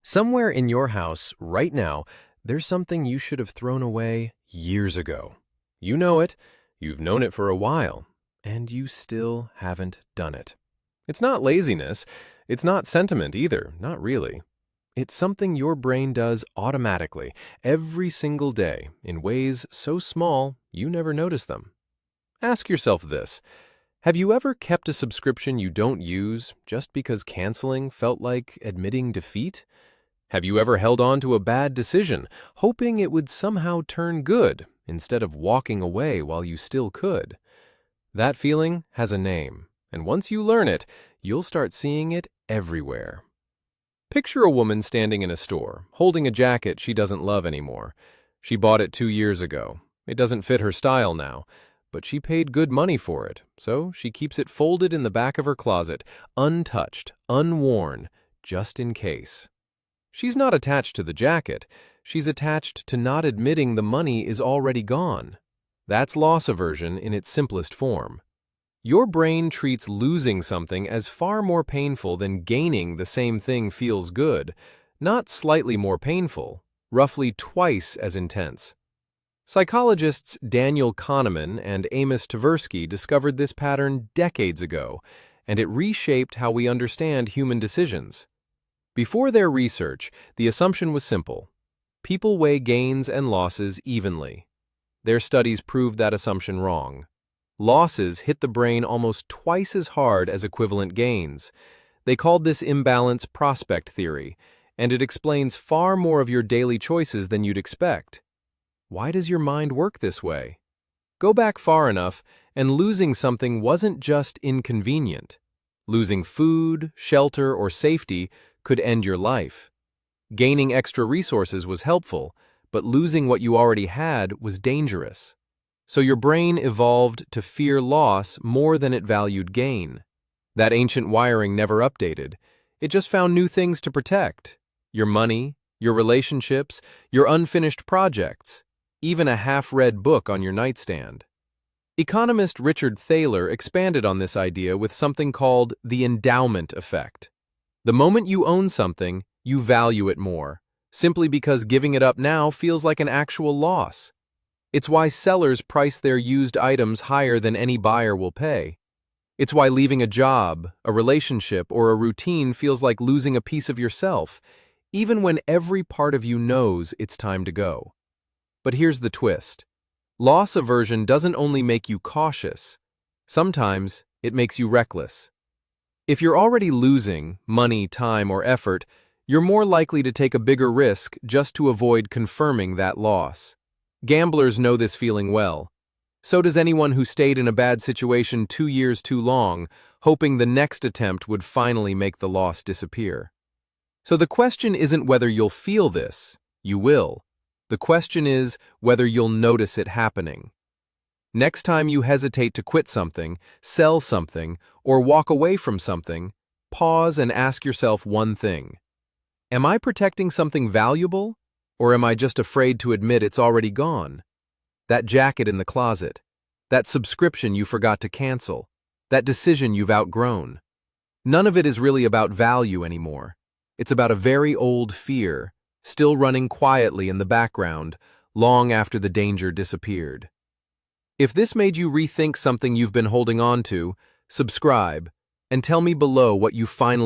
Somewhere in your house, right now, there's something you should have thrown away years ago. You know it, you've known it for a while, and you still haven't done it. It's not laziness, it's not sentiment either, not really. It's something your brain does automatically, every single day, in ways so small you never notice them. Ask yourself this. Have you ever kept a subscription you don't use just because canceling felt like admitting defeat? Have you ever held on to a bad decision, hoping it would somehow turn good instead of walking away while you still could? That feeling has a name, and once you learn it, you'll start seeing it everywhere. Picture a woman standing in a store, holding a jacket she doesn't love anymore. She bought it 2 years ago. It doesn't fit her style now, but she paid good money for it, so she keeps it folded in the back of her closet, untouched, unworn, just in case. She's not attached to the jacket. She's attached to not admitting the money is already gone. That's loss aversion in its simplest form. Your brain treats losing something as far more painful than gaining the same thing feels good, not slightly more painful, roughly twice as intense. Psychologists Daniel Kahneman and Amos Tversky discovered this pattern decades ago, and it reshaped how we understand human decisions. Before their research, the assumption was simple. People weigh gains and losses evenly. Their studies proved that assumption wrong. Losses hit the brain almost twice as hard as equivalent gains. They called this imbalance prospect theory, and it explains far more of your daily choices than you'd expect. Why does your mind work this way? Go back far enough, and losing something wasn't just inconvenient. Losing food, shelter, or safety could end your life. Gaining extra resources was helpful, but losing what you already had was dangerous. So your brain evolved to fear loss more than it valued gain. That ancient wiring never updated. It just found new things to protect. Your money, your relationships, your unfinished projects, even a half-read book on your nightstand. Economist Richard Thaler expanded on this idea with something called the endowment effect. The moment you own something, you value it more, simply because giving it up now feels like an actual loss. It's why sellers price their used items higher than any buyer will pay. It's why leaving a job, a relationship, or a routine feels like losing a piece of yourself, even when every part of you knows it's time to go. But here's the twist. Loss aversion doesn't only make you cautious. Sometimes it makes you reckless. If you're already losing money, time, or effort, you're more likely to take a bigger risk just to avoid confirming that loss. Gamblers know this feeling well. So does anyone who stayed in a bad situation 2 years too long, hoping the next attempt would finally make the loss disappear. So the question isn't whether you'll feel this. You will. The question is whether you'll notice it happening. Next time you hesitate to quit something, sell something, or walk away from something, pause and ask yourself one thing. Am I protecting something valuable, or am I just afraid to admit it's already gone? That jacket in the closet, that subscription you forgot to cancel, that decision you've outgrown. None of it is really about value anymore. It's about a very old fear, still running quietly in the background, long after the danger disappeared. If this made you rethink something you've been holding on to, subscribe, and tell me below what you finally